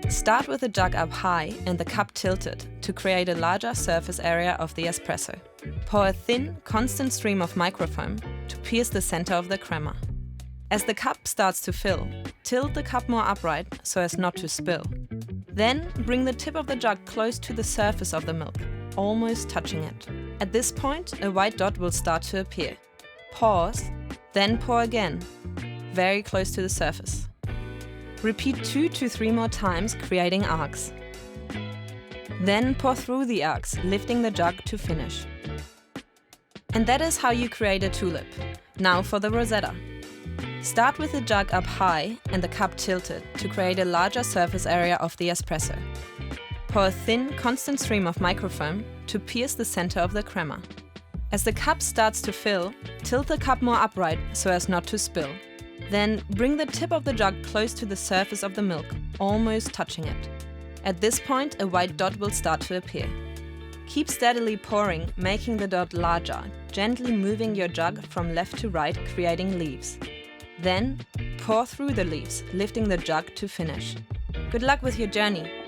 Start with the jug up high and the cup tilted to create a larger surface area of the espresso. Pour a thin, constant stream of microfoam to pierce the center of the crema. As the cup starts to fill, tilt the cup more upright so as not to spill. Then bring the tip of the jug close to the surface of the milk, almost touching it. At this point, a white dot will start to appear. Pause, then pour again, very close to the surface. Repeat 2 to 3 more times, creating arcs. Then pour through the arcs, lifting the jug to finish. And that is how you create a tulip. Now for the rosetta. Start with the jug up high and the cup tilted to create a larger surface area of the espresso. Pour a thin, constant stream of microfoam to pierce the center of the crema. As the cup starts to fill, tilt the cup more upright so as not to spill. Then bring the tip of the jug close to the surface of the milk, almost touching it. At this point, a white dot will start to appear. Keep steadily pouring, making the dot larger, gently moving your jug from left to right, creating leaves. Then, pour through the leaves, lifting the jug to finish. Good luck with your journey!